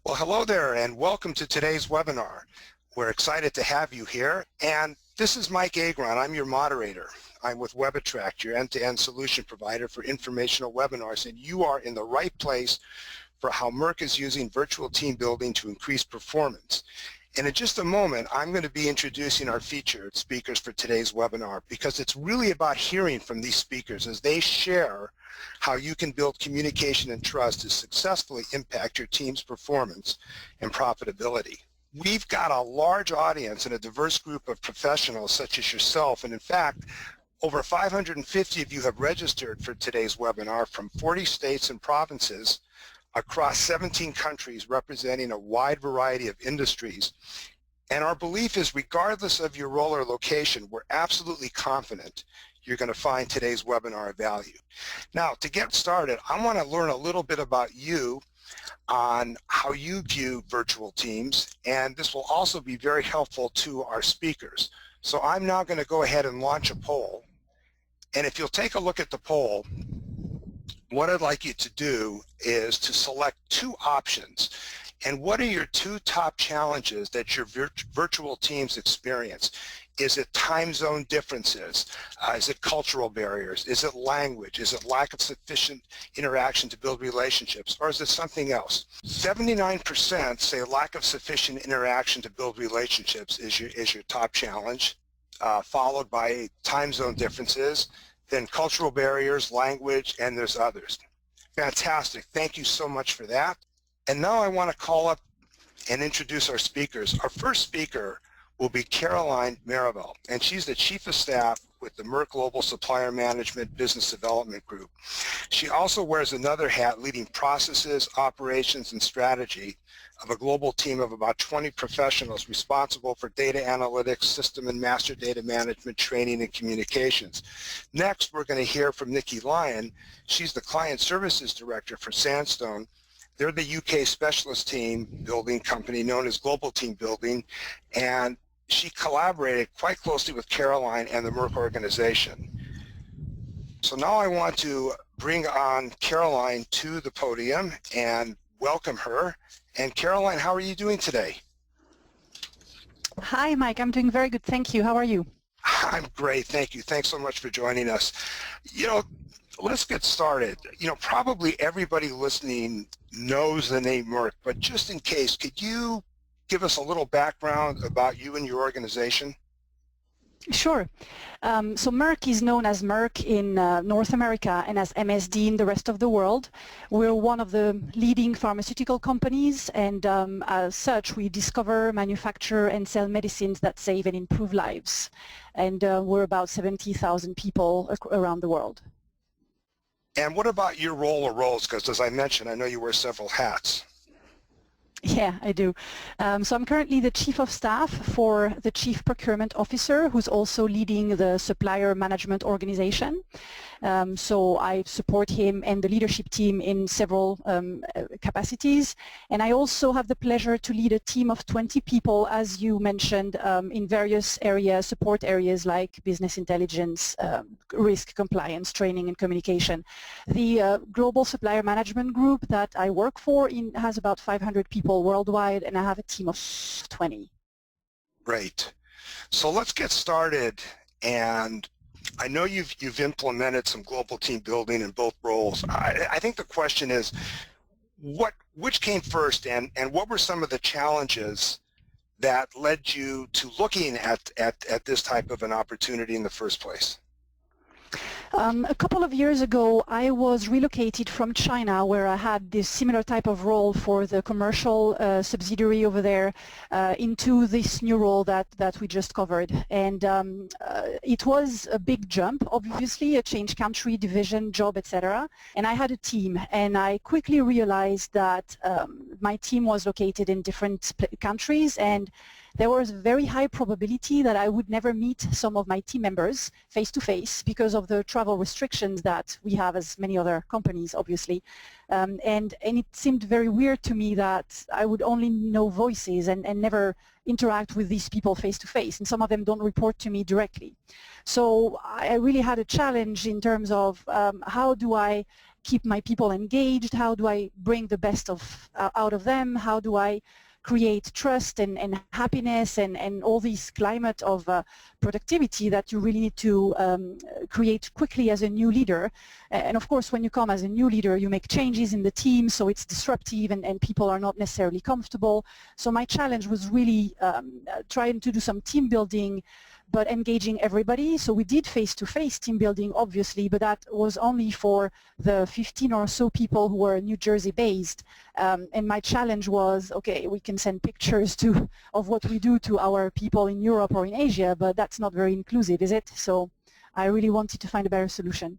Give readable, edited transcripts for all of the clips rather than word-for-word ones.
Well, hello there and welcome to today's webinar. We're excited to have you here, and this is Mike Agron. I'm your moderator. I'm with WebAttract, your end-to-end solution provider for informational webinars, and you are in the right place for how Merck is using virtual team building to increase performance. And in just a moment, I'm going to be introducing our featured speakers for today's webinar, because it's really about hearing from these speakers as they share how you can build communication and trust to successfully impact your team's performance and profitability. We've got a large audience and a diverse group of professionals such as yourself, and in fact, over 550 of you have registered for today's webinar from 40 states and provinces across 17 countries, representing a wide variety of industries. And our belief is, regardless of your role or location, we're absolutely confident you're going to find today's webinar of value. Now, to get started, I want to learn a little bit about you on how you view virtual teams, and this will also be very helpful to our speakers. So I'm now going to go ahead and launch a poll. And if you'll take a look at the poll, what I'd like you to do is to select two options. And what are your two top challenges that your virtual teams experience? Is it time zone differences? Is it cultural barriers? Is it language? Is it lack of sufficient interaction to build relationships? Or is it something else? 79% say lack of sufficient interaction to build relationships is your top challenge, followed by time zone differences, then cultural barriers, language, and there's others. Fantastic. Thank you so much for that. And now I want to call up and introduce our speakers. Our first speaker will be Caroline Marivelle, and she's the Chief of Staff with the Merck Global Supplier Management Business Development Group. She also wears another hat, leading processes, operations, and strategy of a global team of about 20 professionals responsible for data analytics, system and master data management, training, and communications. Next, we're going to hear from Nikki Lyon. She's the Client Services Director for Sandstone. They're the UK specialist team building company known as Global Team Building, and she collaborated quite closely with Caroline and the Merck organization. So now I want to bring on Caroline to the podium and welcome her. And Caroline, how are you doing today? Hi, Mike. I'm doing very good. Thank you. How are you? I'm great. Thank you. Thanks so much for joining us. You know, let's get started. You know, probably everybody listening knows the name Merck, but just in case, could you give us a little background about you and your organization? Sure. So Merck is known as Merck in North America and as MSD in the rest of the world. We're one of the leading pharmaceutical companies, and as such, we discover, manufacture, and sell medicines that save and improve lives. And we're about 70,000 people around the world. And what about your role or roles? Because as I mentioned, I know you wear several hats. Yeah, I do. So I'm currently the Chief of Staff for the Chief Procurement Officer, who's also leading the Supplier Management Organization. So I support him and the leadership team in several capacities. And I also have the pleasure to lead a team of 20 people, as you mentioned, in various areas, support areas like business intelligence, risk compliance, training, and communication. The Global Supplier Management Group that I work for has about 500 people worldwide, and I have a team of 20. Great. So let's get started. And I know you've implemented some global team building in both roles. I think the question is, which came first, and what were some of the challenges that led you to looking at this type of an opportunity in the first place? A couple of years ago, I was relocated from China, where I had this similar type of role for the commercial subsidiary over there, into this new role that we just covered. And it was a big jump, obviously, a change country, division, job, etc. And I had a team, and I quickly realized that my team was located in different countries, and there was a very high probability that I would never meet some of my team members face-to-face because of the travel restrictions that we have as many other companies, obviously. And it seemed very weird to me that I would only know voices and never interact with these people face-to-face, and some of them don't report to me directly. So I really had a challenge in terms of how do I keep my people engaged? How do I bring the best out of them? How do I create trust and happiness and all this climate of productivity that you really need to create quickly as a new leader. And of course, when you come as a new leader, you make changes in the team, so it's disruptive and people are not necessarily comfortable. So my challenge was really trying to do some team building, but engaging everybody. So we did face-to-face team building, obviously, but that was only for the 15 or so people who were New Jersey based. And my challenge was, okay, we can send pictures of what we do to our people in Europe or in Asia, but that's not very inclusive, is it? So I really wanted to find a better solution.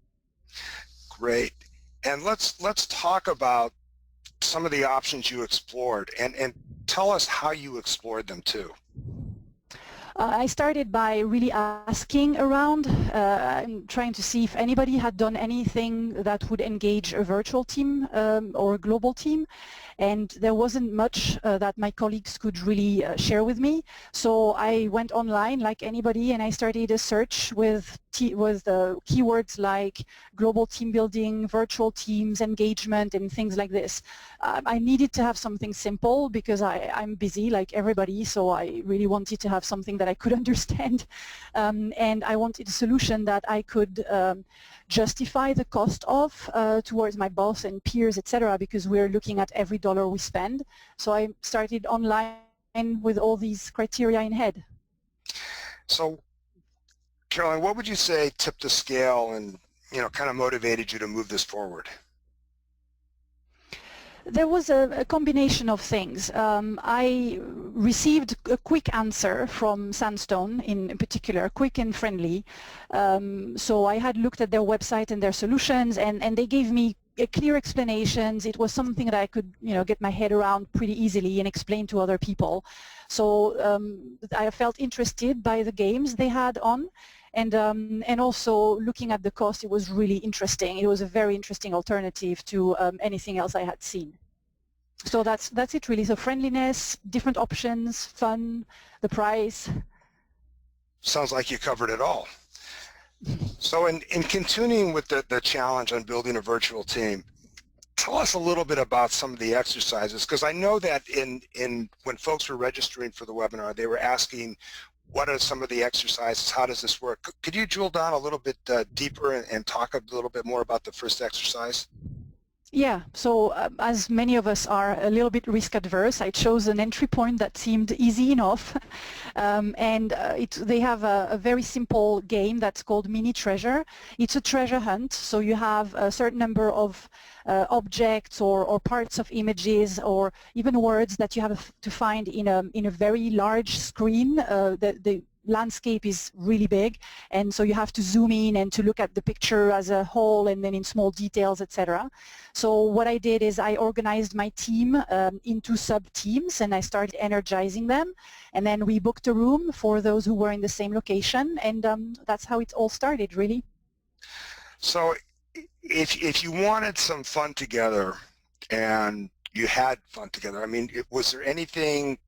Great. And let's talk about some of the options you explored and tell us how you explored them too. I started by really asking around, trying to see if anybody had done anything that would engage a virtual team or a global team, and there wasn't much that my colleagues could really share with me. So I went online like anybody and I started a search with keywords like global team building, virtual teams, engagement, and things like this. I needed to have something simple because I'm busy like everybody, so I really wanted to have something that I could understand, and I wanted a solution that I could justify the cost of towards my boss and peers, etc., because we're looking at every dollar we spend. So I started online with all these criteria in head. So Caroline, what would you say tipped the scale and kind of motivated you to move this forward? There was a combination of things. I received a quick answer from Sandstone in particular, quick and friendly. So I had looked at their website and their solutions, and they gave me clear explanations. It was something that I could get my head around pretty easily and explain to other people. So I felt interested by the games they had on. And also looking at the cost, it was really interesting. It was a very interesting alternative to anything else I had seen. So that's it really. So friendliness, different options, fun, the price. Sounds like you covered it all. So in continuing with the challenge on building a virtual team, tell us a little bit about some of the exercises, because I know that when folks were registering for the webinar, they were asking, what are some of the exercises? How does this work? Could you drill down a little bit deeper and talk a little bit more about the first exercise? Yeah, so as many of us are a little bit risk adverse, I chose an entry point that seemed easy enough. They have a very simple game that's called Mini Treasure. It's a treasure hunt, so you have a certain number of objects or parts of images or even words that you have to find in a very large screen. The landscape is really big, and so you have to zoom in and to look at the picture as a whole and then in small details, etc. So what I did is I organized my team into sub-teams and I started energizing them, and then we booked a room for those who were in the same location, and that's how it all started, really. So if you wanted some fun together and you had fun together, I mean, was there anything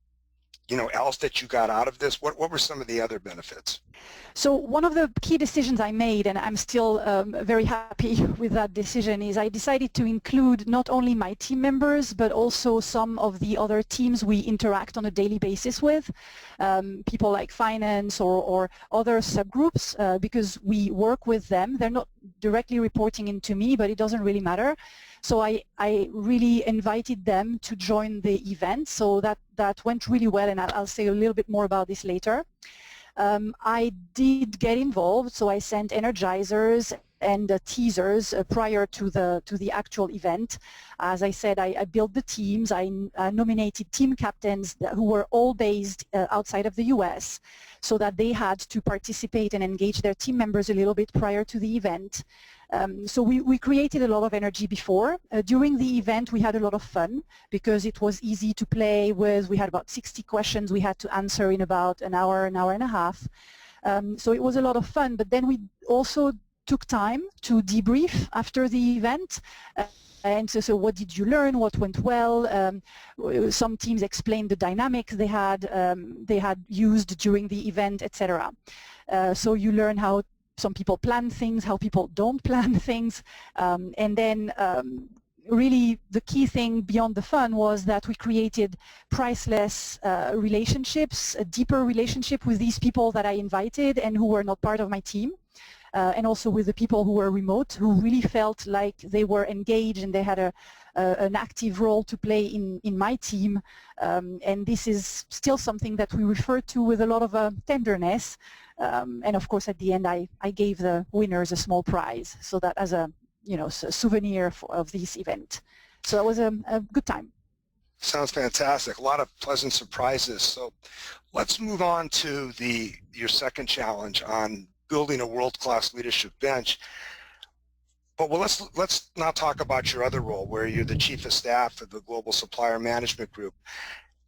else that you got out of this? What were some of the other benefits? So one of the key decisions I made, and I'm still very happy with that decision, is I decided to include not only my team members, but also some of the other teams we interact on a daily basis with, people like finance or other subgroups, because we work with them. They're not directly reporting into me, but it doesn't really matter. So I really invited them to join the event, so that went really well, and I'll say a little bit more about this later. I did get involved, so I sent energizers and teasers prior to the actual event. As I said, I built the teams. I nominated team captains who were all based outside of the US, so that they had to participate and engage their team members a little bit prior to the event. So we created a lot of energy before. During the event, we had a lot of fun because it was easy to play with. We had about 60 questions we had to answer in about an hour and a half. So it was a lot of fun, but then we also took time to debrief after the event. And so what did you learn? What went well? Some teams explained the dynamics they had used during the event, etc. So you learn how some people plan things, how people don't plan things, and then really the key thing beyond the fun was that we created priceless relationships, a deeper relationship with these people that I invited and who were not part of my team, and also with the people who were remote, who really felt like they were engaged and they had an active role to play in my team. And this is still something that we refer to with a lot of tenderness. And of course, at the end, I gave the winners a small prize, so that as a souvenir of this event. So that was a good time. Sounds fantastic. A lot of pleasant surprises. So let's move on to your second challenge on building a world-class leadership bench. But let's now talk about your other role, where you're the Chief of Staff of the Global Supplier Management Group.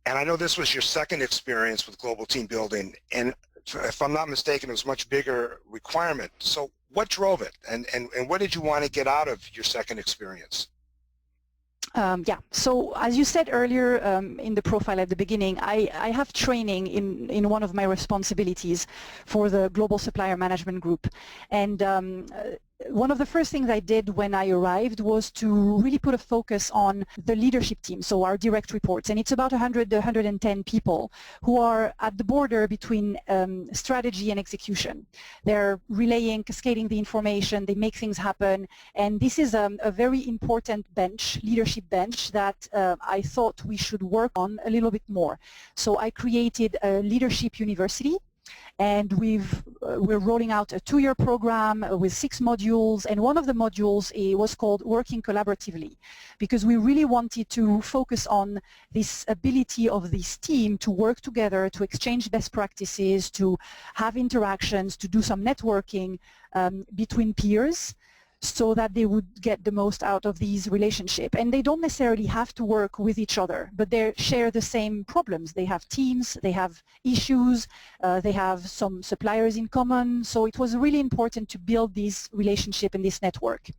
And I know this was your second experience with global team building, and if I'm not mistaken, it was a much bigger requirement. So what drove it, and what did you want to get out of your second experience? Yeah, so as you said earlier in the profile at the beginning, I have training in one of my responsibilities for the Global Supplier Management Group. And one of the first things I did when I arrived was to really put a focus on the leadership team, so our direct reports. And it's about 100 to 110 people who are at the border between strategy and execution. They're relaying, cascading the information, they make things happen. And this is a very important bench, leadership bench, that I thought we should work on a little bit more. So I created a leadership university. And we're rolling out a 2-year program with 6 modules, and one of the modules was called Working Collaboratively, because we really wanted to focus on this ability of this team to work together, to exchange best practices, to have interactions, to do some networking between peers, so that they would get the most out of these relationships. And they don't necessarily have to work with each other, but they share the same problems. They have teams, they have issues, they have some suppliers in common. So it was really important to build this relationship and this network.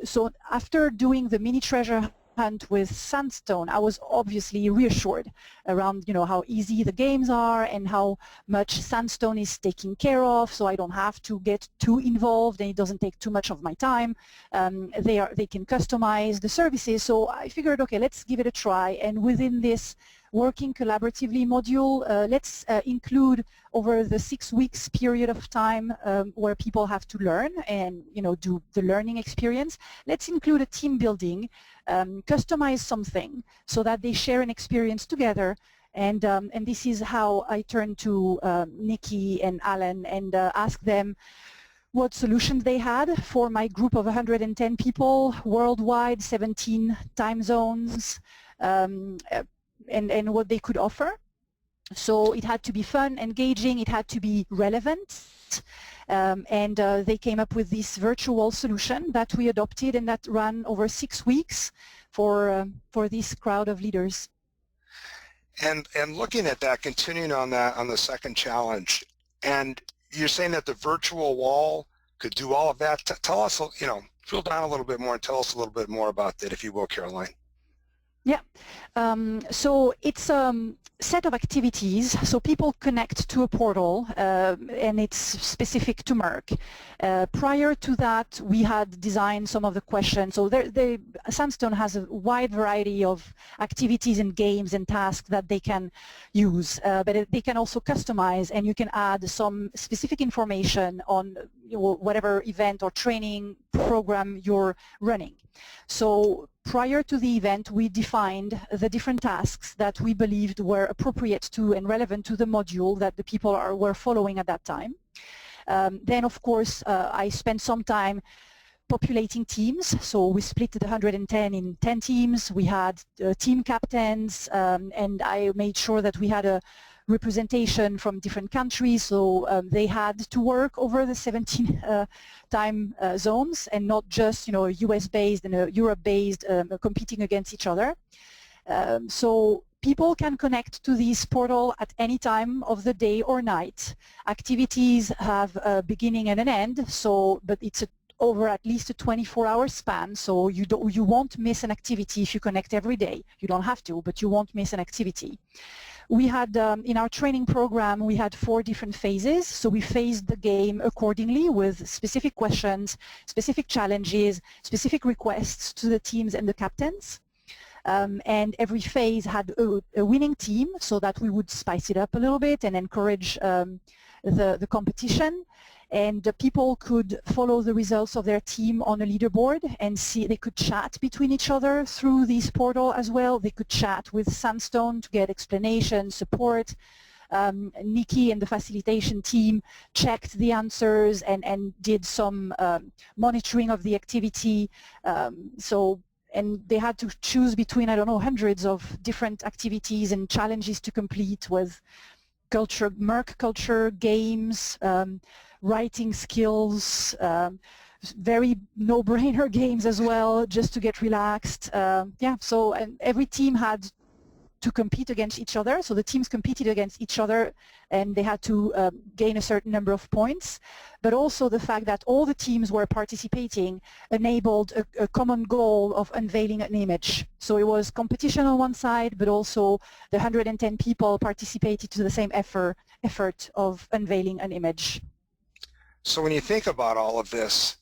So after doing the mini treasure hunt with Sandstone, I was obviously reassured around how easy the games are and how much Sandstone is taking care of, so I don't have to get too involved and it doesn't take too much of my time. They can customize the services, so I figured, okay, let's give it a try. And within this Working Collaboratively module, let's include over the 6 weeks period of time where people have to learn and do the learning experience. Let's include a team building, customize something so that they share an experience together. And this is how I turned to Nikki and Alan and asked them what solutions they had for my group of 110 people worldwide, 17 time zones, and what they could offer. So it had to be fun, engaging, it had to be relevant, and they came up with this virtual solution that we adopted and that ran over 6 weeks for this crowd of leaders. And looking at that, continuing on that, on the second challenge, and you're saying that the virtual wall could do all of that. Tell us, drill down a little bit more and tell us a little bit more about that, if you will, Caroline. Yeah, so it's a set of activities, so people connect to a portal and it's specific to Merck. Prior to that, we had designed some of the questions, so Sandstone has a wide variety of activities and games and tasks that they can use, but they can also customize, and you can add some specific information on whatever event or training program you're running. So prior to the event, we defined the different tasks that we believed were appropriate to and relevant to the module that the people were following at that time. Then, of course, I spent some time populating teams. So we split the 110 in 10 teams. We had team captains, and I made sure that we had a representation from different countries, so they had to work over the 17 time zones and not just US-based and Europe-based competing against each other. So people can connect to this portal at any time of the day or night. Activities have a beginning and an end, but it's over at least a 24-hour span, so you won't miss an activity if you connect every day. You don't have to, but you won't miss an activity. We had, in our training program, we had 4 different phases, so we phased the game accordingly with specific questions, specific challenges, specific requests to the teams and the captains. And every phase had a winning team, so that we would spice it up a little bit and encourage the competition. And people could follow the results of their team on a leaderboard and see. They could chat between each other through this portal as well. They could chat with Sandstone to get explanation, support. Nikki and the facilitation team checked the answers and did some monitoring of the activity. And they had to choose between, I don't know, hundreds of different activities and challenges to complete with culture, Merck culture, games, writing skills, very no-brainer games as well, just to get relaxed. Yeah, so and every team had to compete against each other. So the teams competed against each other and they had to gain a certain number of points. But also the fact that all the teams were participating enabled a common goal of unveiling an image. So it was competition on one side, but also the 110 people participated to the same effort of unveiling an image. So when you think about all of this,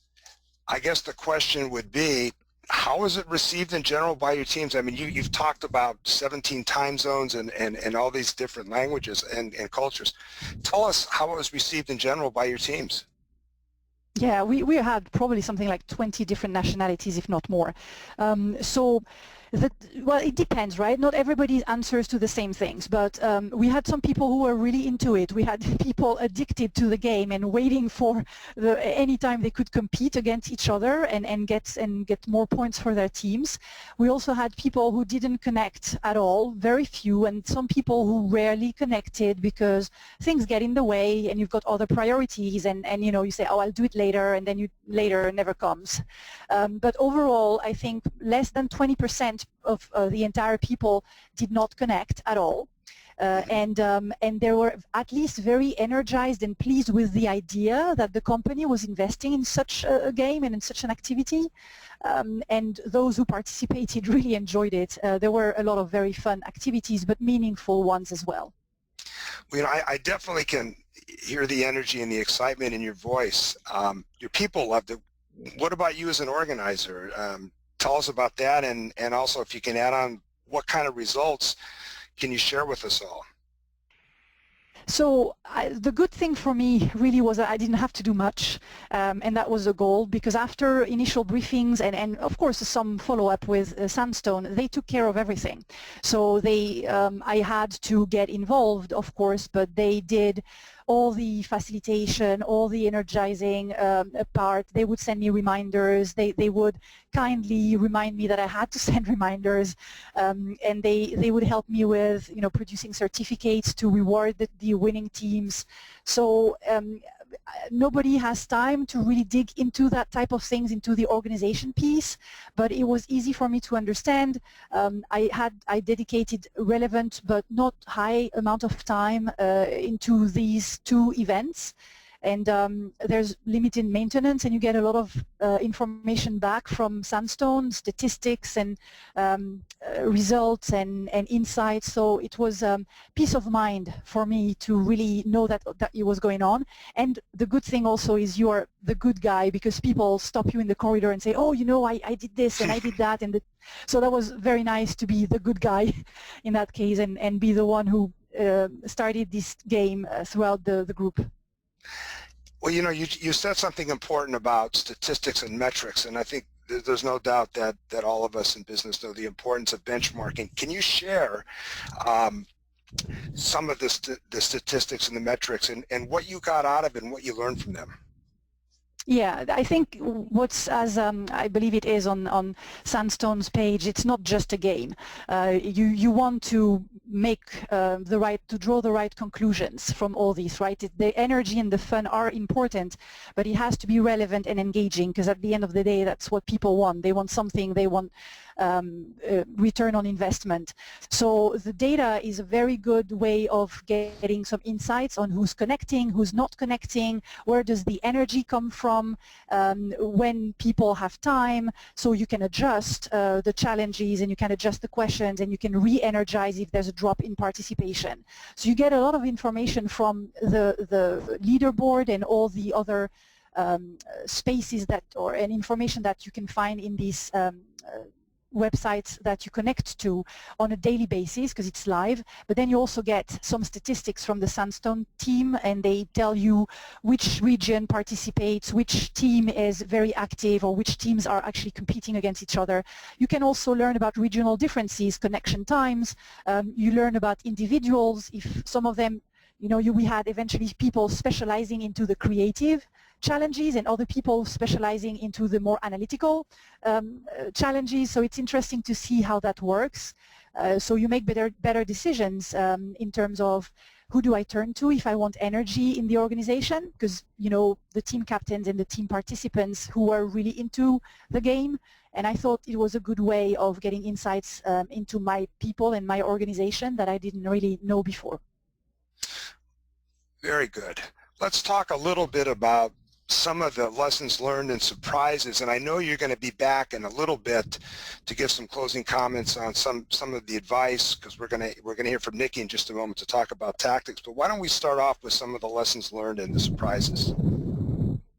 I guess the question would be, how is it received in general by your teams? I mean, you've talked about 17 time zones and all these different languages and cultures. Tell us how it was received in general by your teams. Yeah, we had probably something like 20 different nationalities, if not more. Well, it depends, right? Not everybody answers to the same things, but we had some people who were really into it. We had people addicted to the game and waiting for any time they could compete against each other and get more points for their teams. We also had people who didn't connect at all, very few, and some people who rarely connected because things get in the way and you've got other priorities and you know, you say, oh, I'll do it later, and then later never comes. But overall, I think less than 20% of the entire people did not connect at all. And they were at least very energized and pleased with the idea that the company was investing in such a game and in such an activity. And those who participated really enjoyed it. There were a lot of very fun activities, but meaningful ones as well. Well, you know, I definitely can hear the energy and the excitement in your voice. Your people loved it. What about you as an organizer? Tell us about that, and also if you can add on, what kind of results can you share with us all? So the good thing for me really was that I didn't have to do much, and that was the goal, because after initial briefings and of course some follow-up with Sandstone, they took care of everything. So I had to get involved, of course, but they did all the facilitation, all the energizing part. They would send me reminders. They would kindly remind me that I had to send reminders, and they would help me with, you know, producing certificates to reward the winning teams. So nobody has time to really dig into that type of things, into the organization piece, but it was easy for me to understand. I dedicated relevant but not high amount of time into these 2 events, and there's limited maintenance, and you get a lot of information back from Sandstone, statistics and results and insights. So it was peace of mind for me to really know that it was going on. And the good thing also is you are the good guy, because people stop you in the corridor and say, oh, you know, I did this and I did that, and so that was very nice to be the good guy in that case and be the one who started this game throughout the group. Well, you know, you said something important about statistics and metrics, and I think there's no doubt that all of us in business know the importance of benchmarking. Can you share some of the statistics and the metrics and what you got out of it and what you learned from them? Yeah, I think what's, as I believe it is on Sandstone's page, it's not just a game. You want to make draw the right conclusions from all these, right? The energy and the fun are important, but it has to be relevant and engaging, because at the end of the day, that's what people want. They want something, they want return on investment. So the data is a very good way of getting some insights on who's connecting, who's not connecting, where does the energy come from, when people have time, so you can adjust the challenges and you can adjust the questions and you can re-energize if there's a drop in participation. So you get a lot of information from the leaderboard and all the other spaces that, and information that you can find in these websites that you connect to on a daily basis because it's live, but then you also get some statistics from the Sandstone team, and they tell you which region participates, which team is very active, or which teams are actually competing against each other. You can also learn about regional differences, connection times. You learn about individuals, if some of them, we had eventually people specializing into the creative challenges and other people specializing into the more analytical challenges. So it's interesting to see how that works. So you make better decisions in terms of who do I turn to if I want energy in the organization, because the team captains and the team participants who are really into the game. And I thought it was a good way of getting insights into my people and my organization that I didn't really know before. Very good. Let's talk a little bit about some of the lessons learned and surprises, and I know you're going to be back in a little bit to give some closing comments on some of the advice, because we're going to hear from Nikki in just a moment to talk about tactics. But why don't we start off with some of the lessons learned and the surprises?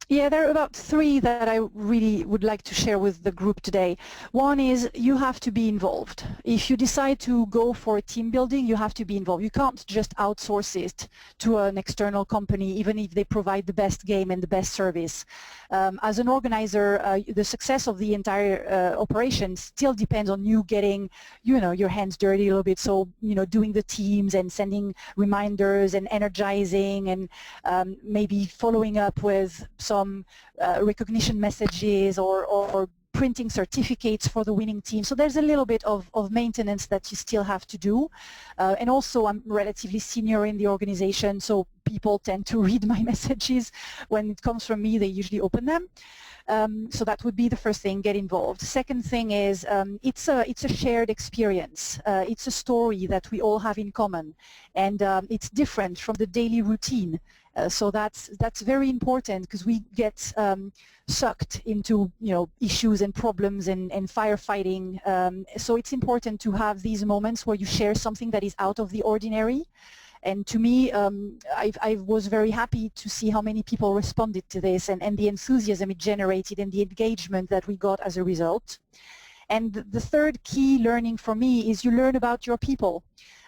Yeah, there are about 3 that I really would like to share with the group today. One is you have to be involved. If you decide to go for team building, you have to be involved. You can't just outsource it to an external company, even if they provide the best game and the best service. As an organizer, the success of the entire operation still depends on you getting, your hands dirty a little bit. So, doing the teams and sending reminders and energizing and maybe following up with some recognition messages or printing certificates for the winning team. So there's a little bit of maintenance that you still have to do. And also I'm relatively senior in the organization, so people tend to read my messages. When it comes from me, they usually open them. So that would be the first thing, get involved. Second thing is it's a shared experience. It's a story that we all have in common, and it's different from the daily routine. So that's very important, because we get sucked into issues and problems and firefighting. So it's important to have these moments where you share something that is out of the ordinary. And to me, I was very happy to see how many people responded to this and the enthusiasm it generated and the engagement that we got as a result. And the third key learning for me is you learn about your people.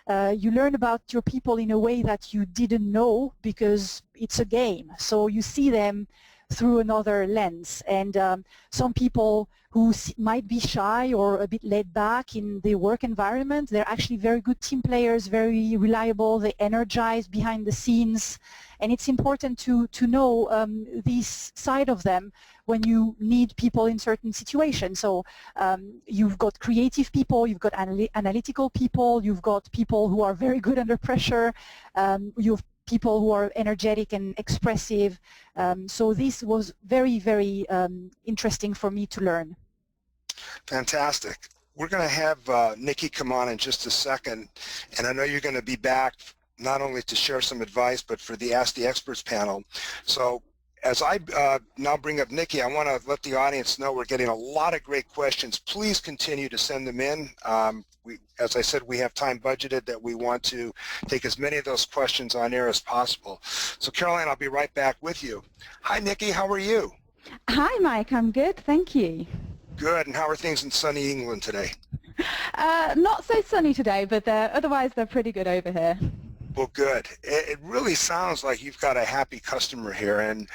You learn about your people in a way that you didn't know, because it's a game. So you see them through another lens. And some people who might be shy or a bit laid back in the work environment, they're actually very good team players, very reliable, they energize behind the scenes. And it's important to know this side of them when you need people in certain situations. So you've got creative people, you've got analytical people, you've got people who are very good under pressure, you've people who are energetic and expressive. So this was very, very interesting for me to learn. Fantastic. We're going to have Nikki come on in just a second, and I know you're going to be back not only to share some advice, but for the Ask the Experts panel. So as I now bring up Nikki, I want to let the audience know we're getting a lot of great questions. Please continue to send them in. As I said, we have time budgeted that we want to take as many of those questions on air as possible. So Caroline, I'll be right back with you. Hi Nikki, how are you? Hi Mike, I'm good, thank you. Good, and how are things in sunny England today? Not so sunny today, but otherwise they're pretty good over here. Well, good. It really sounds like you've got a happy customer here, and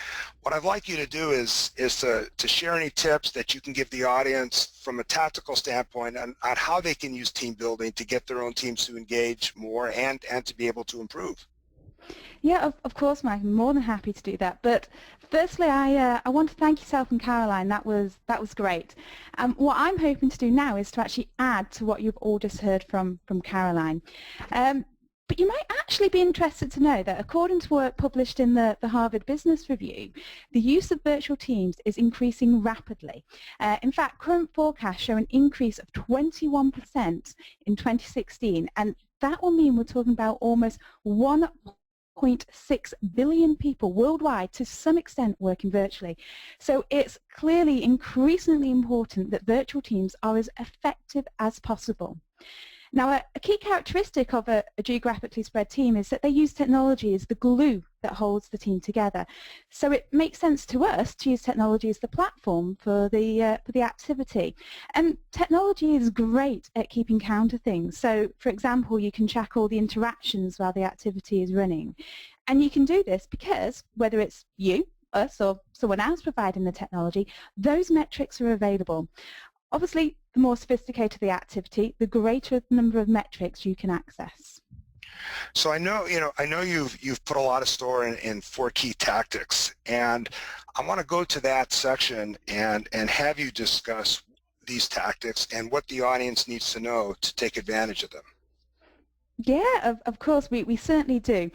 what I'd like you to do is to share any tips that you can give the audience from a tactical standpoint on how they can use team building to get their own teams to engage more and to be able to improve. Yeah, of course, Mike. I'm more than happy to do that. But firstly, I want to thank yourself and Caroline. That was great. What I'm hoping to do now is to actually add to what you've all just heard from Caroline. But you might actually be interested to know that according to work published in the Harvard Business Review, the use of virtual teams is increasing rapidly. In fact, current forecasts show an increase of 21% in 2016, and that will mean we're talking about almost 1.6 billion people worldwide to some extent working virtually. So it's clearly increasingly important that virtual teams are as effective as possible. Now, a key characteristic of a geographically spread team is that they use technology as the glue that holds the team together. So it makes sense to us to use technology as the platform for the activity. And technology is great at keeping count of things. So, for example, you can track all the interactions while the activity is running. And you can do this because, whether it's you, us, or someone else providing the technology, those metrics are available. Obviously, the more sophisticated the activity, the greater the number of metrics you can access. So I know you've put a lot of store in 4 key tactics, and I want to go to that section and have you discuss these tactics and what the audience needs to know to take advantage of them. Yeah, of course, we certainly do.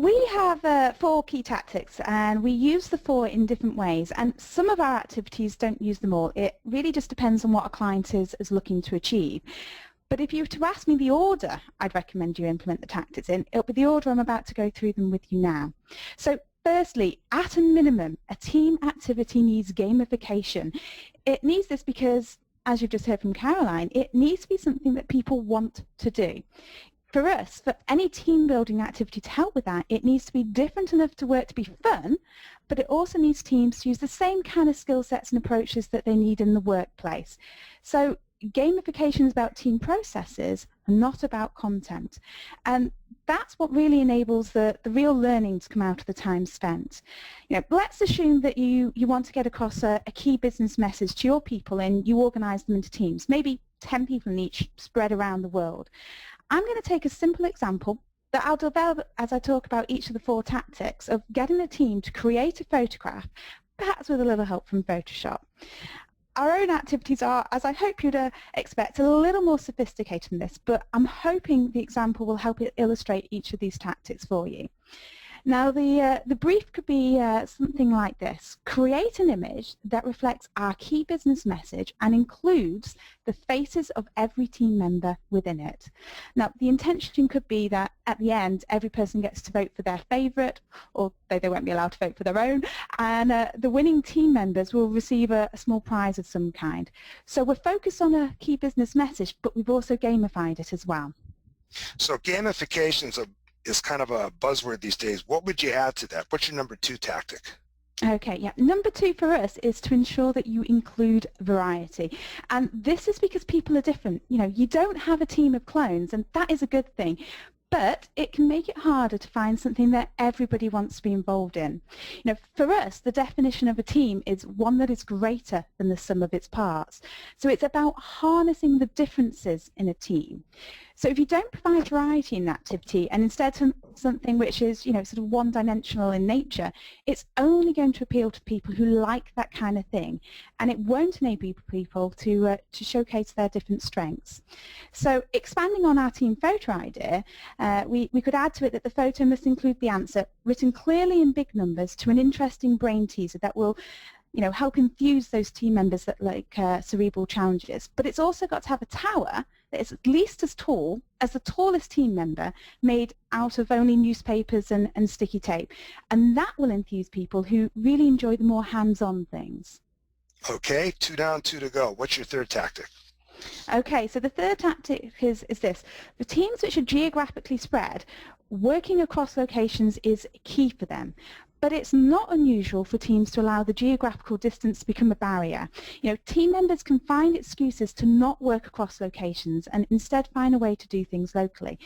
We have 4 key tactics, and we use the 4 in different ways, and some of our activities don't use them all. It really just depends on what a client is looking to achieve. But if you were to ask me the order I'd recommend you implement the tactics in, it'll be the order I'm about to go through them with you now. So firstly, at a minimum, a team activity needs gamification. It needs this because, as you've just heard from Caroline, it needs to be something that people want to do. For us, for any team building activity to help with that, it needs to be different enough to work to be fun, but it also needs teams to use the same kind of skill sets and approaches that they need in the workplace. So gamification is about team processes, not about content. And that's what really enables the real learning to come out of the time spent. Let's assume that you want to get across a key business message to your people and you organize them into teams, maybe 10 people in each spread around the world. I'm going to take a simple example that I'll develop as I talk about each of the 4 tactics of getting a team to create a photograph, perhaps with a little help from Photoshop. Our own activities are, as I hope you'd expect, a little more sophisticated than this, but I'm hoping the example will help illustrate each of these tactics for you. Now, the brief could be something like this. Create an image that reflects our key business message and includes the faces of every team member within it. Now, the intention could be that at the end, every person gets to vote for their favorite, although they won't be allowed to vote for their own, and the winning team members will receive a small prize of some kind. So we're focused on a key business message, but we've also gamified it as well. So gamification is kind of a buzzword these days. What would you add to that? What's your number 2 tactic? Okay, yeah. Number 2 for us is to ensure that you include variety. And this is because people are different. You don't have a team of clones, and that is a good thing. But it can make it harder to find something that everybody wants to be involved in. For us, the definition of a team is one that is greater than the sum of its parts. So it's about harnessing the differences in a team. So if you don't provide variety in that activity and instead something which is, sort of one-dimensional in nature, it's only going to appeal to people who like that kind of thing, and it won't enable people to showcase their different strengths. So expanding on our team photo idea, we could add to it that the photo must include the answer written clearly in big numbers to an interesting brain teaser that will help enthuse those team members that like cerebral challenges. But it's also got to have a tower that is at least as tall as the tallest team member, made out of only newspapers and sticky tape. And that will enthuse people who really enjoy the more hands-on things. Okay, 2 down, 2 to go. What's your 3rd tactic? Okay, so the 3rd tactic is this. For teams which are geographically spread, working across locations is key for them. But it's not unusual for teams to allow the geographical distance to become a barrier. Team members can find excuses to not work across locations and instead find a way to do things locally.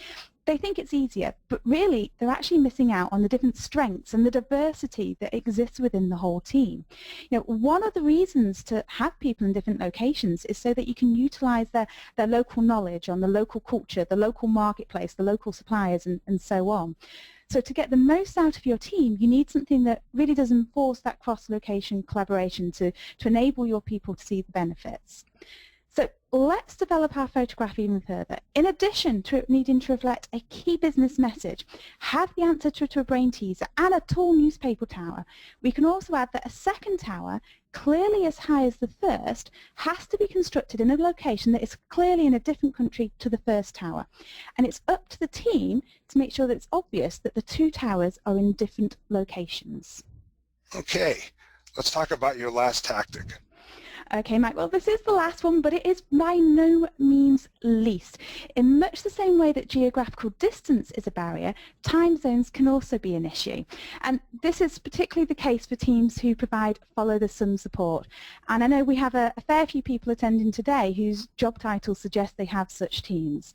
They think it's easier, but really they're actually missing out on the different strengths and the diversity that exists within the whole team. One of the reasons to have people in different locations is so that you can utilize their local knowledge on the local culture, the local marketplace, the local suppliers, and so on. So to get the most out of your team, you need something that really does enforce that cross-location collaboration to enable your people to see the benefits. So let's develop our photograph even further. In addition to it needing to reflect a key business message, have the answer to a brain teaser and a tall newspaper tower, we can also add that a second tower, clearly as high as the first, has to be constructed in a location that is clearly in a different country to the first tower. And it's up to the team to make sure that it's obvious that the two towers are in different locations. Okay, let's talk about your last tactic. Okay, Mike, well, this is the last one, but it is by no means least. In much the same way that geographical distance is a barrier, time zones can also be an issue. And this is particularly the case for teams who provide follow-the-sun support. And I know we have a fair few people attending today whose job titles suggest they have such teams.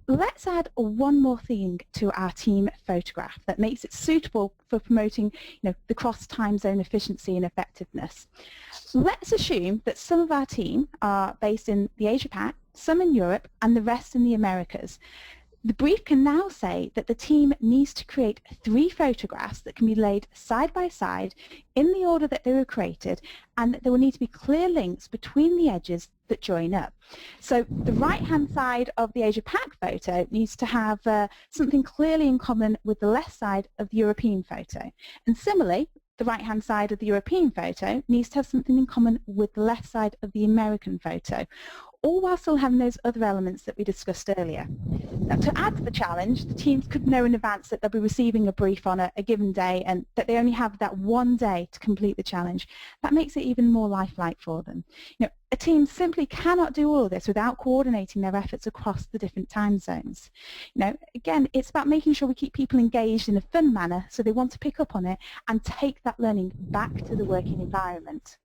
Let's add one more thing to our team photograph that makes it suitable for promoting, the cross-time zone efficiency and effectiveness. Let's assume that some of our team are based in the Asia-Pac, some in Europe, and the rest in the Americas. The brief can now say that the team needs to create 3 photographs that can be laid side by side in the order that they were created, and that there will need to be clear links between the edges that join up. So the right-hand side of the Asia-Pac photo needs to have something clearly in common with the left side of the European photo. And similarly, the right-hand side of the European photo needs to have something in common with the left side of the American photo, all while still having those other elements that we discussed earlier. Now, to add to the challenge, the teams could know in advance that they'll be receiving a brief on a given day and that they only have that one day to complete the challenge. That makes it even more lifelike for them. A team simply cannot do all of this without coordinating their efforts across the different time zones. Again, it's about making sure we keep people engaged in a fun manner so they want to pick up on it and take that learning back to the working environment.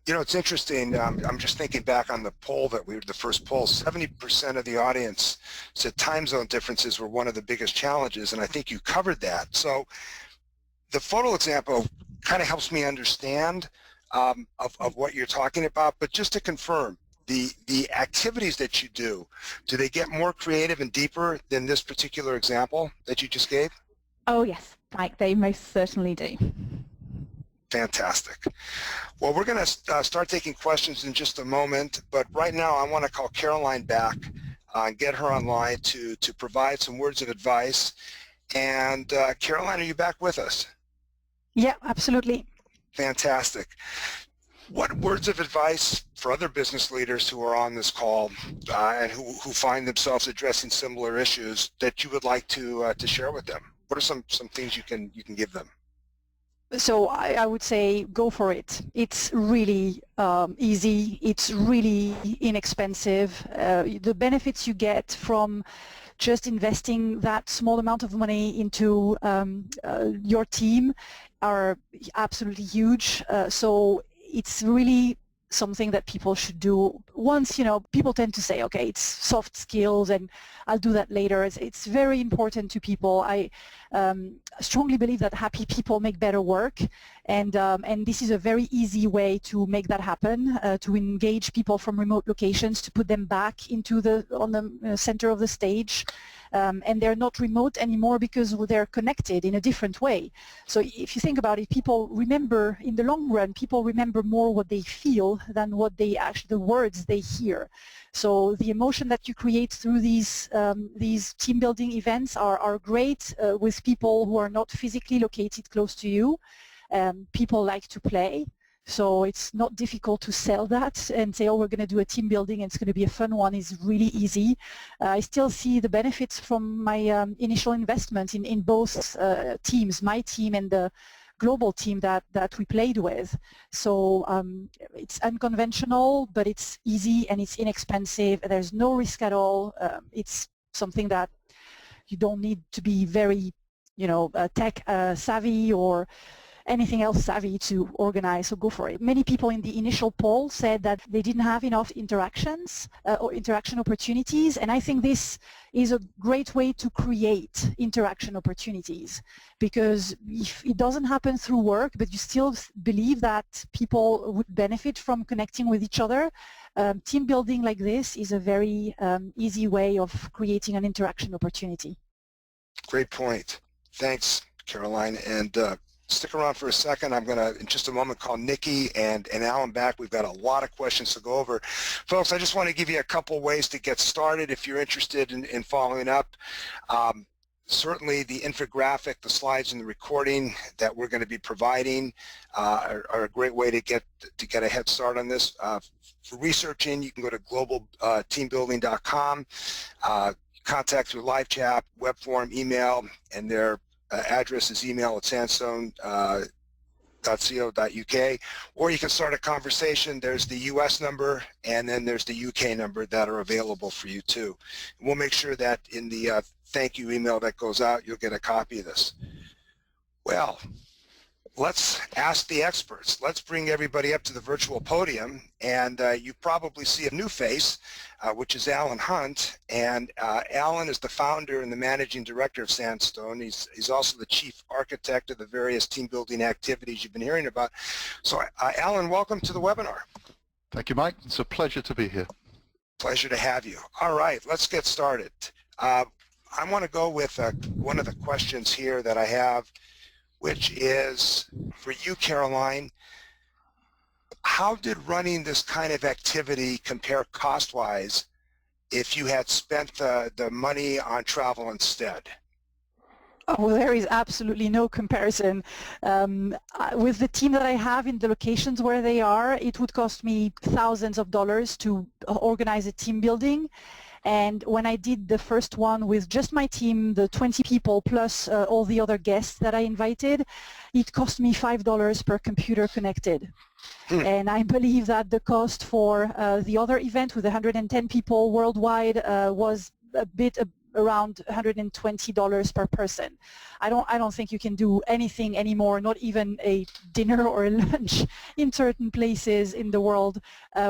It's interesting. I'm just thinking back on the poll the first poll. 70% of the audience said time zone differences were one of the biggest challenges, and I think you covered that. So the photo example kind of helps me understand of what you're talking about. But just to confirm, the activities that you do they get more creative and deeper than this particular example that you just gave? Oh yes, Mike, they most certainly do. Fantastic. Well, we're going to start taking questions in just a moment, but right now I want to call Caroline back and get her online to provide some words of advice. And Caroline, are you back with us? Yeah, absolutely. Fantastic. What words of advice for other business leaders who are on this call and who find themselves addressing similar issues that you would like to share with them? What are some things you can give them? So I would say go for it. It's really easy. It's really inexpensive. The benefits you get from just investing that small amount of money into your team are absolutely huge. So it's really something that people should do once, people tend to say, okay, it's soft skills and I'll do that later. It's very important to people. I strongly believe that happy people make better work, and this is a very easy way to make that happen, to engage people from remote locations, to put them back on the center of the stage. And they're not remote anymore because they're connected in a different way. So if you think about it, people remember, in the long run, people remember more what they feel than what the words they hear. So the emotion that you create through these team building events are great with people who are not physically located close to you. People like to play. So it's not difficult to sell that and say, oh, we're going to do a team building and it's going to be a fun one. It's really easy. I still see the benefits from my initial investment in both teams, my team and the global team that we played with. So it's unconventional, but it's easy and it's inexpensive. There's no risk at all. It's something that you don't need to be very, tech savvy or anything else savvy to organize, so go for it. Many people in the initial poll said that they didn't have enough interactions or interaction opportunities, and I think this is a great way to create interaction opportunities, because if it doesn't happen through work, but you still believe that people would benefit from connecting with each other, team building like this is a very easy way of creating an interaction opportunity. Great point. Thanks, Caroline. And stick around for a second. I'm going to, in just a moment, call Nikki and Alan back. We've got a lot of questions to go over. Folks, I just want to give you a couple ways to get started if you're interested in following up. Certainly the infographic, the slides, and the recording that we're going to be providing are a great way to get a head start on this. For researching, you can go to globalteambuilding.com, contact through live chat, web form, email, and their address is email@sandstone.co.uk, or you can start a conversation. There's the US number, and then there's the UK number that are available for you too. And we'll make sure that in the thank you email that goes out, you'll get a copy of this. Well, let's ask the experts. Let's bring everybody up to the virtual podium, and you probably see a new face, which is Alan Hunt, and Alan is the founder and the managing director of Sandstone. He's also the chief architect of the various team building activities you've been hearing about. So Alan, welcome to the webinar. Thank you, Mike. It's a pleasure to be here. Pleasure to have you. All right, let's get started. I want to go with one of the questions here that I have, which is for you, Caroline. How did running this kind of activity compare cost-wise if you had spent the money on travel instead? Oh, there is absolutely no comparison. With the team that I have in the locations where they are, it would cost me thousands of dollars to organize a team building. And when I did the first one with just my team, the 20 people plus all the other guests that I invited, it cost me $5 per computer connected. And I believe that the cost for the other event with 110 people worldwide was a bit around $120 per person. I don't think you can do anything anymore, not even a dinner or a lunch in certain places in the world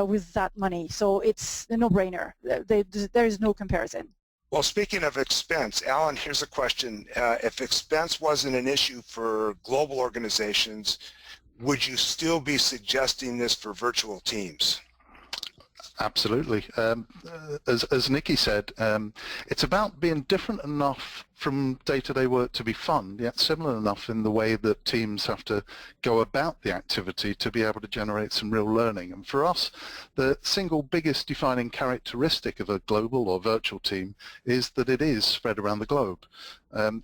with that money. So it's a no-brainer. There is no comparison. Well, speaking of expense, Alan, here's a question. If expense wasn't an issue for global organizations, would you still be suggesting this for virtual teams? Absolutely. As Nikki said, it's about being different enough from day-to-day work to be fun, yet similar enough in the way that teams have to go about the activity to be able to generate some real learning. And for us, the single biggest defining characteristic of a global or virtual team is that it is spread around the globe.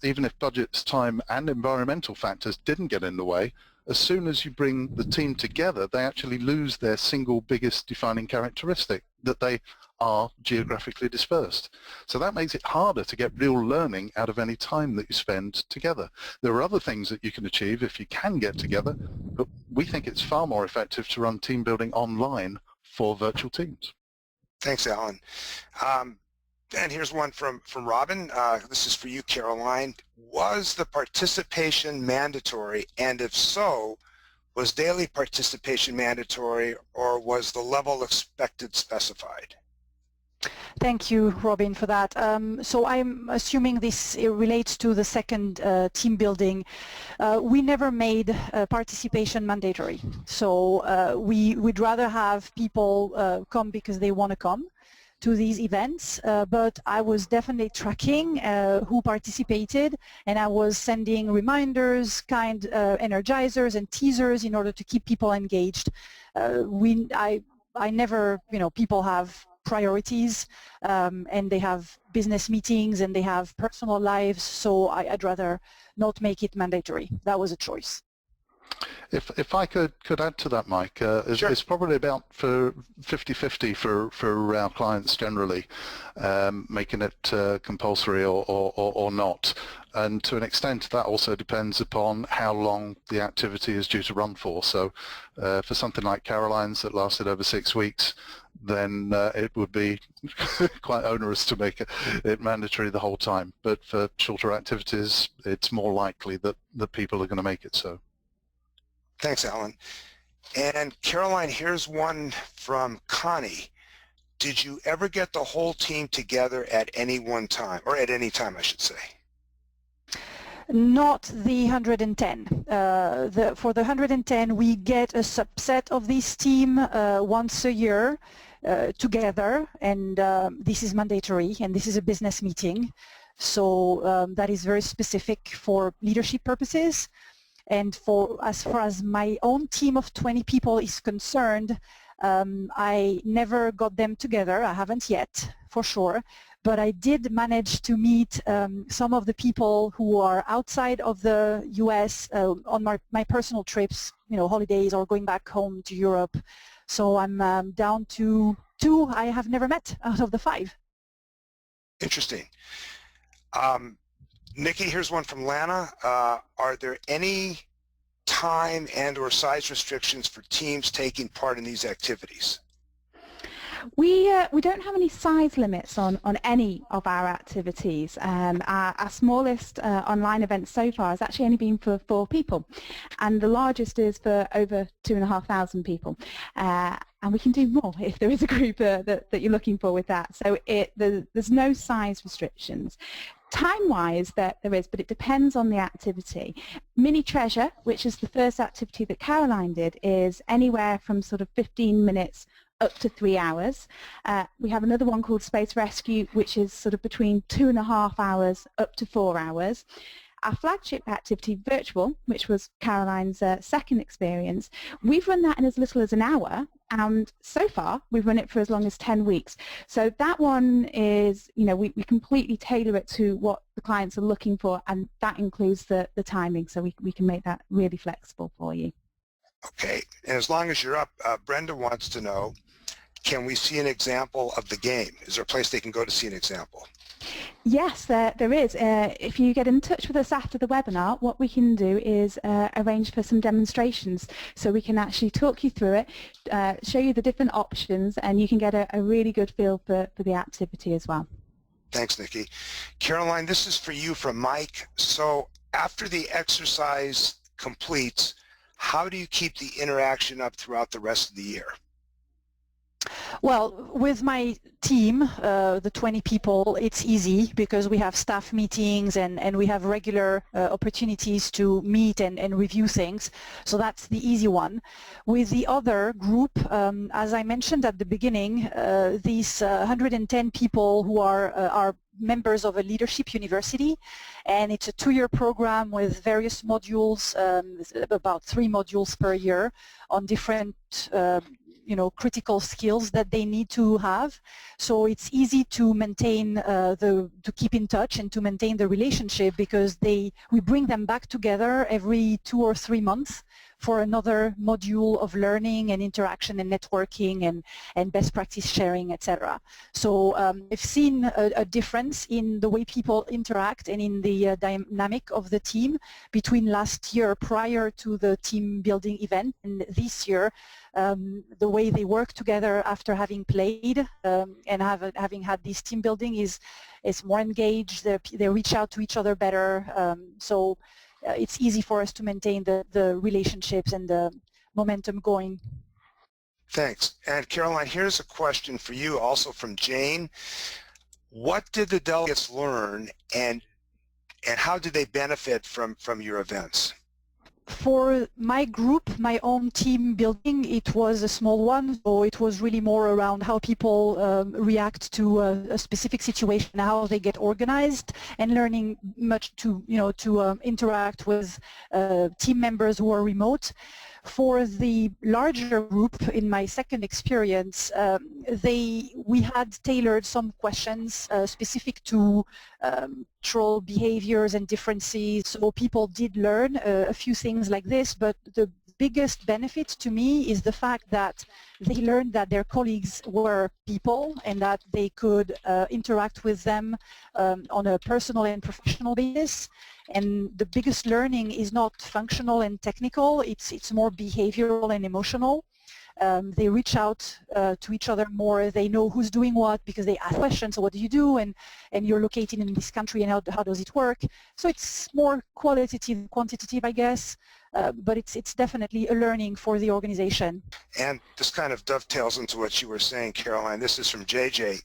Even if budgets, time, and environmental factors didn't get in the way, as soon as you bring the team together, they actually lose their single biggest defining characteristic, that they are geographically dispersed. So that makes it harder to get real learning out of any time that you spend together. There are other things that you can achieve if you can get together, but we think it's far more effective to run team building online for virtual teams. Thanks, Alan. And here's one from Robin. This is for you, Caroline. Was the participation mandatory? And if so, was daily participation mandatory, or was the level expected specified? Thank you, Robin, for that. So I'm assuming this relates to the second team building. We never made participation mandatory. So we'd rather have people come because they want to come to these events, but I was definitely tracking who participated, and I was sending reminders, energizers and teasers in order to keep people engaged. I never, people have priorities and they have business meetings and they have personal lives, so I'd rather not make it mandatory. That was a choice. If I could add to that, Mike, Sure. It's probably about for 50-50 for our clients generally, making it compulsory or not. And to an extent, that also depends upon how long the activity is due to run for. So for something like Caroline's that lasted over 6 weeks, then it would be quite onerous to make it mandatory the whole time. But for shorter activities, it's more likely that people are going to make it so. Thanks, Alan. And Caroline, here's one from Connie. Did you ever get the whole team together at any one time, or at any time, I should say? Not the 110. For the 110, we get a subset of this team once a year together, and this is mandatory, and this is a business meeting. So that is very specific for leadership purposes. And as far as my own team of 20 people is concerned, I never got them together. I haven't yet, for sure. But I did manage to meet some of the people who are outside of the US on my personal trips, holidays or going back home to Europe. So I'm down to 2 I have never met out of the 5. Interesting. Nikki, here's one from Lana. Are there any time and or size restrictions for teams taking part in these activities? We don't have any size limits on any of our activities. Our smallest online event so far has actually only been for 4 people, and the largest is for over 2,500 people. And we can do more if there is a group that you're looking for with that. So there's no size restrictions. Time-wise, there is, but it depends on the activity. Mini Treasure, which is the first activity that Caroline did, is anywhere from sort of 15 minutes up to 3 hours. We have another one called Space Rescue, which is sort of between 2.5 hours up to 4 hours. Our flagship activity, Virtual, which was Caroline's second experience, we've run that in as little as an hour, and so far we've run it for as long as 10 weeks. So that one is, we completely tailor it to what the clients are looking for, and that includes the timing, so we can make that really flexible for you. Okay, and as long as you're up, Brenda wants to know, can we see an example of the game? Is there a place they can go to see an example? Yes, there is. If you get in touch with us after the webinar, what we can do is arrange for some demonstrations, so we can actually talk you through it, show you the different options, and you can get a really good feel for the activity as well. Thanks, Nikki. Caroline, this is for you from Mike. So after the exercise completes, how do you keep the interaction up throughout the rest of the year? Well, with my team, the 20 people, it's easy because we have staff meetings and we have regular opportunities to meet and review things. So that's the easy one. With the other group, as I mentioned at the beginning, these 110 people who are members of a leadership university, and it's a 2-year program with various modules, about 3 modules per year on different critical skills that they need to have. So it's easy to maintain to keep in touch and to maintain the relationship, because we bring them back together every 2 or 3 months for another module of learning and interaction and networking and best practice sharing, etc. So I've seen a difference in the way people interact and in the dynamic of the team between last year prior to the team building event and this year. The way they work together after having played and having had this team building is more engaged. They reach out to each other better. So it's easy for us to maintain the relationships and the momentum going. Thanks. And Caroline, here's a question for you, also from Jane. What did the delegates learn, and how did they benefit from your events? For my group, my own team building, it was a small one, so it was really more around how people react to a specific situation, how they get organized, and learning much to interact with team members who are remote. For the larger group, in my second experience, we had tailored some questions specific to cultural behaviors and differences. So people did learn a few things like this, but the biggest benefit to me is the fact that they learned that their colleagues were people and that they could interact with them on a personal and professional basis. And the biggest learning is not functional and technical, it's more behavioral and emotional. They reach out to each other more. They know who's doing what because they ask questions. So what do you do? And you're located in this country, and how does it work? So it's more qualitative than quantitative, I guess. But it's definitely a learning for the organization. And this kind of dovetails into what you were saying, Caroline. This is from JJ.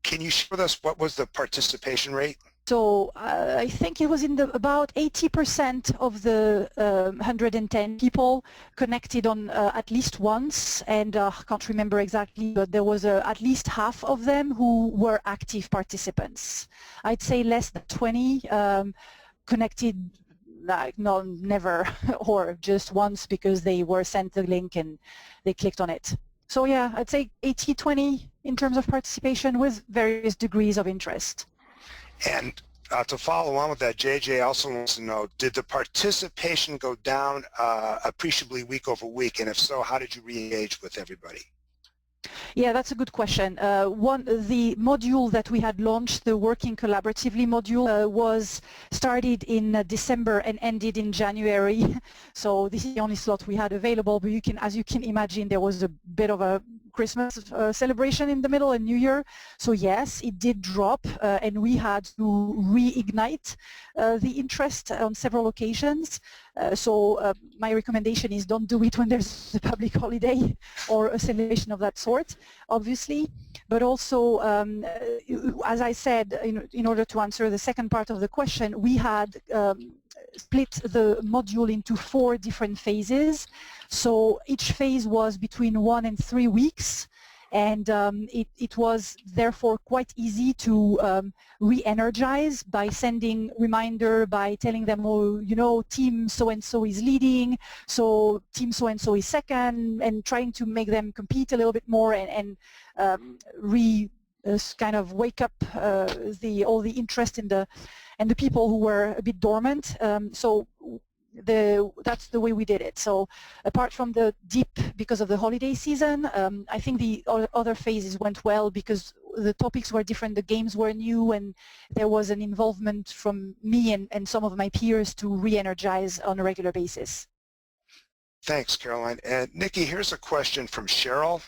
Can you share with us what was the participation rate? So I think it was in about 80% of the 110 people connected on at least once, and I can't remember exactly, but there was at least half of them who were active participants. I'd say less than 20 connected no, never, or just once because they were sent the link and they clicked on it. So yeah, I'd say 80-20 in terms of participation with various degrees of interest. And to follow on with that, JJ also wants to know, did the participation go down appreciably week over week? And if so, how did you re-engage with everybody? Yeah, that's a good question. The module that we had launched, the Working Collaboratively module, was started in December and ended in January. So this is the only slot we had available, but as you can imagine, there was a bit of a Christmas celebration in the middle and New Year. So yes, it did drop, and we had to reignite the interest on several occasions. So my recommendation is don't do it when there's a public holiday or a celebration of that sort, obviously. But also, as I said, in order to answer the second part of the question, we had split the module into 4 different phases. So each phase was between 1 and 3 weeks. And it was therefore quite easy to re-energize by sending reminder, by telling them, oh, team so-and-so is leading, so team so-and-so is second, and trying to make them compete a little bit more and kind of wake up all the interest in the people who were a bit dormant. So that's the way we did it. So apart from the dip because of the holiday season, I think the other phases went well because the topics were different, the games were new, and there was an involvement from me and some of my peers to re-energize on a regular basis. Thanks, Caroline. And Nikki, here's a question from Cheryl.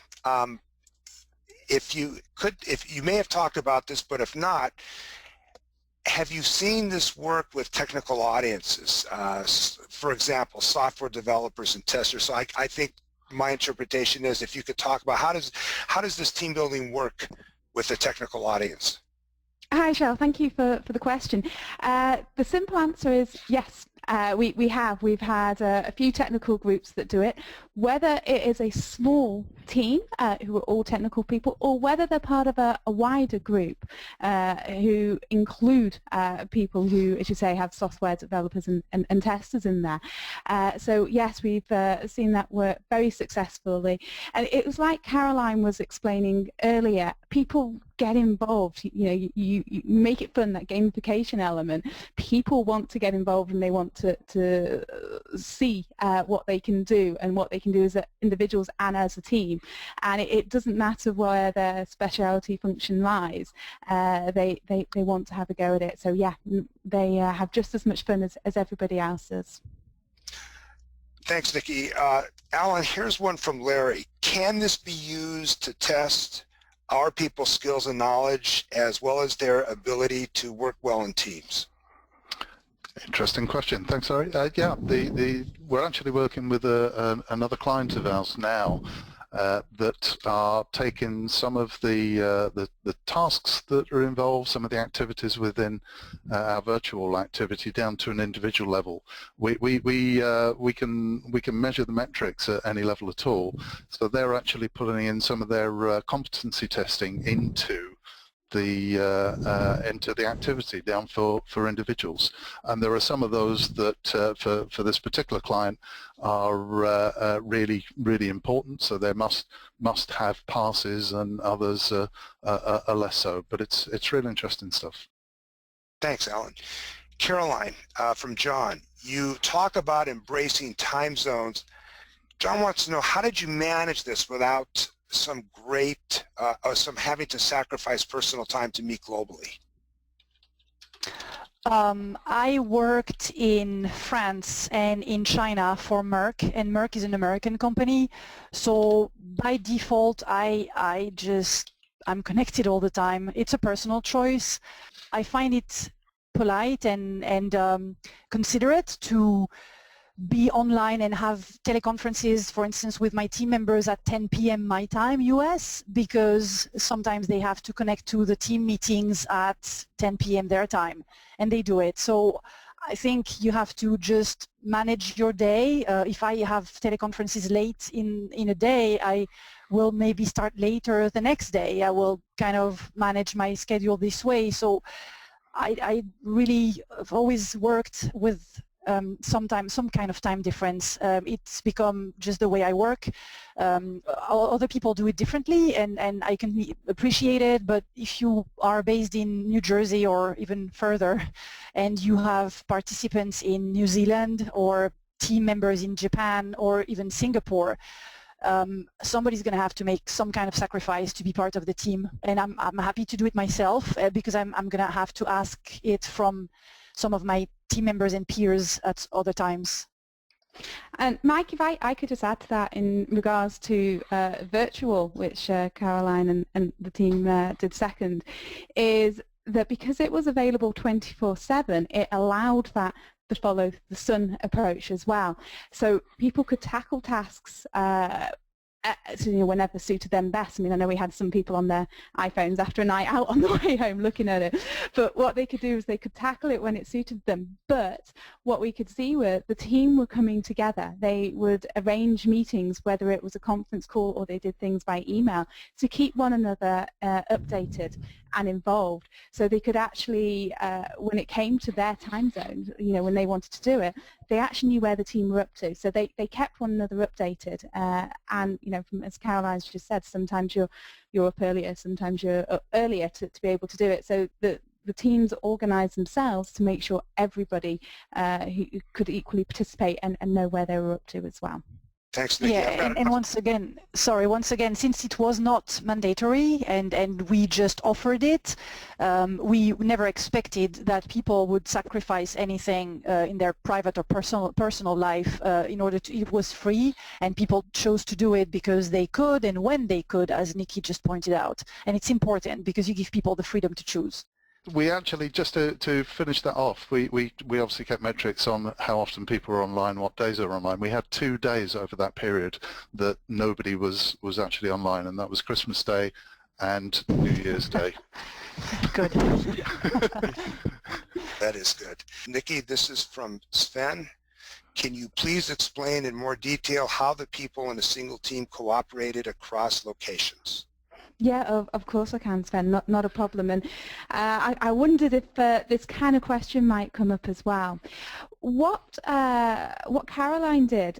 If you may have talked about this, but if not, have you seen this work with technical audiences? For example, software developers and testers. So I think my interpretation is if you could talk about how does this team building work with the technical audience? Hi, Cheryl. Thank you for the question. The simple answer is yes. We've had a few technical groups that do it, whether it is a small team who are all technical people, or whether they're part of a wider group who include people who, as you say, have software developers and testers in there. So yes, we've seen that work very successfully. And it was like Caroline was explaining earlier, people get involved. You make it fun, that gamification element. People want to get involved and they want to see what they can do and what they can do as individuals and as a team. And it doesn't matter where their specialty function lies. They want to have a go at it. So yeah, they have just as much fun as everybody else does. Thanks, Nikki. Alan, here's one from Larry. Can this be used to test our people's skills and knowledge as well as their ability to work well in teams? Interesting question. Thanks, Larry. Yeah, we're actually working with another client of ours now that are taking some of the tasks that are involved, some of the activities within our virtual activity down to an individual level. We can measure the metrics at any level at all. So they're actually putting in some of their competency testing into the activity down for individuals, and there are some of those that for this particular client are really important, so they must have passes, and others are less so, but it's really interesting stuff. Thanks, Alan. Caroline, from John, you talk about embracing time zones. John wants to know, how did you manage this without some having to sacrifice personal time to meet globally? I worked in France and in China for Merck, and Merck is an American company, so by default I'm connected all the time. It's a personal choice. I find it polite and considerate to be online and have teleconferences, for instance, with my team members at 10 p.m. my time, US, because sometimes they have to connect to the team meetings at 10 p.m. their time, and they do it. So I think you have to just manage your day. If I have teleconferences late in a day, I will maybe start later the next day. I will kind of manage my schedule this way. So I really have always worked with sometimes some kind of time difference. It's become just the way I work. Other people do it differently, and I can appreciate it, but if you are based in New Jersey or even further and you have participants in New Zealand or team members in Japan or even Singapore, somebody's going to have to make some kind of sacrifice to be part of the team, and I'm happy to do it myself because I'm going to have to ask it from some of my team members and peers at other times. And Mike, if I could just add to that in regards to virtual, which Caroline and the team did second, is that because it was available 24/7, it allowed that the follow the sun approach as well. So people could tackle tasks whenever suited them best. I mean, I know we had some people on their iPhones after a night out on the way home looking at it, but what they could do is they could tackle it when it suited them. But what we could see were the team were coming together. They would arrange meetings, whether it was a conference call or they did things by email, to keep one another updated and involved. So they could actually, when it came to their time zone, when they wanted to do it, they actually knew where the team were up to. So they kept one another updated. And as Caroline's just said, sometimes you're up earlier, sometimes you're up earlier to be able to do it. So the teams organise themselves to make sure everybody who could equally participate and know where they were up to as well. Thanks, Nikki. Yeah, and once again, since it was not mandatory and we just offered it, we never expected that people would sacrifice anything in their private or personal life in order to. It was free, and people chose to do it because they could and when they could, as Nikki just pointed out. And it's important because you give people the freedom to choose. We actually, just to finish that off, we obviously kept metrics on how often people were online, what days they were online. We had 2 days over that period that nobody was actually online, and that was Christmas Day and New Year's Day. Good. That is good. Nikki, this is from Sven. Can you please explain in more detail how the people in a single team cooperated across locations? Yeah, of course I can, Sven, not a problem. And I wondered if this kind of question might come up as well. What Caroline did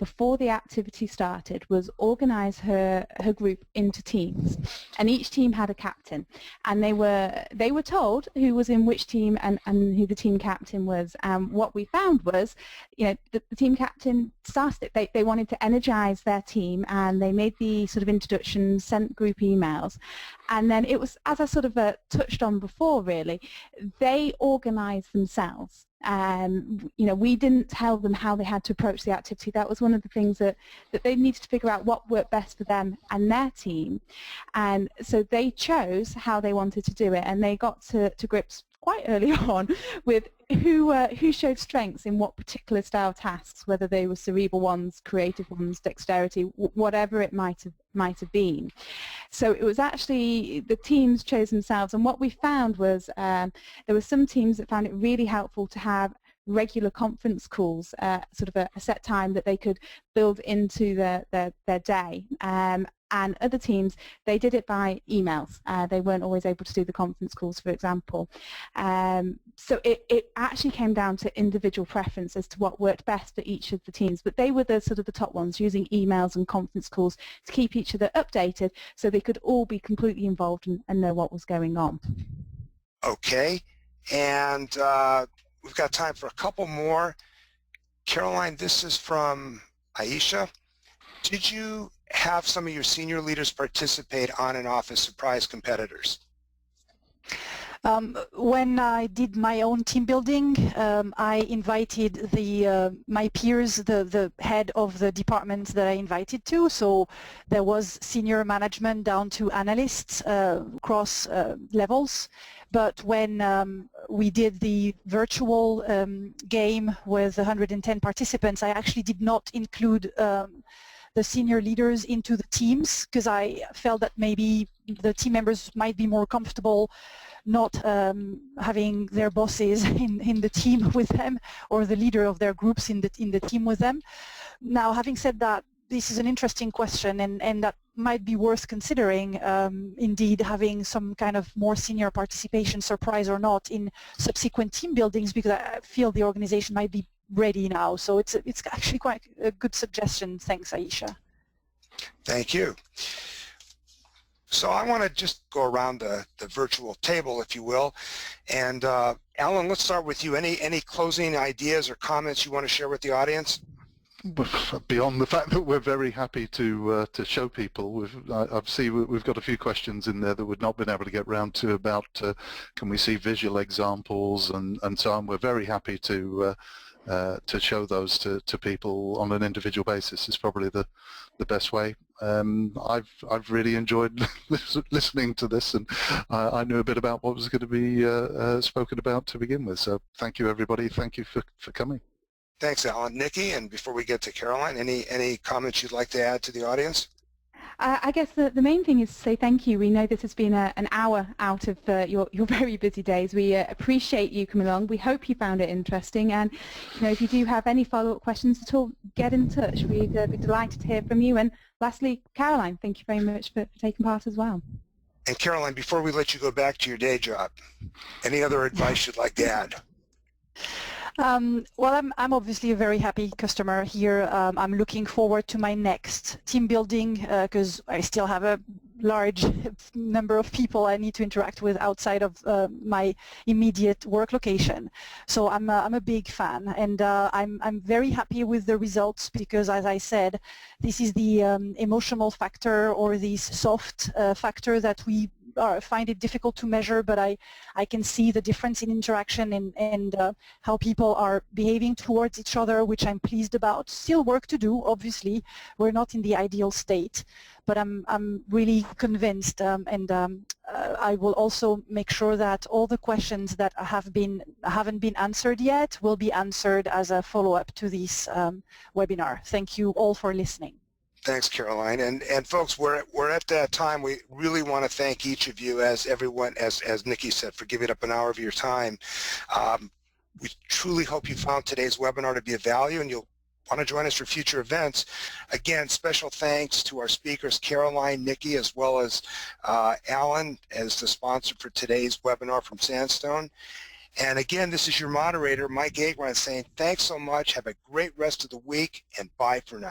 before the activity started was organise her group into teams, and each team had a captain, and they were told who was in which team and who the team captain was. And what we found was, the team captain started it. They wanted to energise their team, and they made the sort of introductions, sent group emails, and then it was, as I sort of touched on before, really, they organised themselves. We didn't tell them how they had to approach the activity. That was one of the things that they needed to figure out what worked best for them and their team. And so they chose how they wanted to do it, and they got to grips quite early on with who showed strengths in what particular style tasks, whether they were cerebral ones, creative ones, dexterity, whatever it might have been. So it was actually the teams chose themselves, and what we found was there were some teams that found it really helpful to have regular conference calls, sort of a set time that they could build into their day. And other teams, they did it by emails. They weren't always able to do the conference calls, for example. So it actually came down to individual preference as to what worked best for each of the teams. But they were the sort of the top ones, using emails and conference calls to keep each other updated so they could all be completely involved and know what was going on. Okay, and we've got time for a couple more. Caroline, this is from Aisha. Did you have some of your senior leaders participate on and off as surprise competitors? When I did my own team building, I invited my peers, the head of the department that I invited to. So there was senior management down to analysts across levels. But when we did the virtual game with 110 participants, I actually did not include the senior leaders into the teams, because I felt that maybe the team members might be more comfortable not having their bosses in the team with them, or the leader of their groups in the team with them. Now, having said that, this is an interesting question, and that might be worth considering, indeed, having some kind of more senior participation, surprise or not, in subsequent team buildings, because I feel the organization might be ready now. So it's actually quite a good suggestion. Thanks, Aisha. Thank you. So I want to just go around the virtual table, if you will. And Alan, let's start with you. Any closing ideas or comments you want to share with the audience? Beyond the fact that we're very happy to show people, we've got a few questions in there that we've not been able to get round to about can we see visual examples and so on. We're very happy to show those to people on an individual basis. Is probably the best way. I've really enjoyed listening to this, and I knew a bit about what was going to be spoken about to begin with. So thank you, everybody. Thank you for coming. Thanks, Alan. Nikki, and before we get to Caroline, any comments you'd like to add to the audience? I guess the main thing is to say thank you. We know this has been an hour out of your very busy days. We appreciate you coming along. We hope you found it interesting, and if you do have any follow-up questions at all, get in touch. We'd be delighted to hear from you. And lastly, Caroline, thank you very much for taking part as well. And Caroline, before we let you go back to your day job, any other advice you'd like to add? Well, I'm obviously a very happy customer here. I'm looking forward to my next team building because I still have a large number of people I need to interact with outside of my immediate work location. So I'm a big fan, and I'm very happy with the results because, as I said, this is the emotional factor or the soft factor that we find it difficult to measure, but I can see the difference in interaction and how people are behaving towards each other, which I'm pleased about. Still work to do, obviously. We're not in the ideal state, but I'm really convinced, and I will also make sure that all the questions that haven't been answered yet will be answered as a follow-up to this webinar. Thank you all for listening. Thanks, Caroline. And folks, we're at that time. We really want to thank each of you, as Nikki said, for giving up an hour of your time. We truly hope you found today's webinar to be of value, and you'll want to join us for future events. Again, special thanks to our speakers, Caroline, Nikki, as well as Alan as the sponsor for today's webinar from Sandstone. And again, this is your moderator, Mike Agron, saying thanks so much. Have a great rest of the week, and bye for now.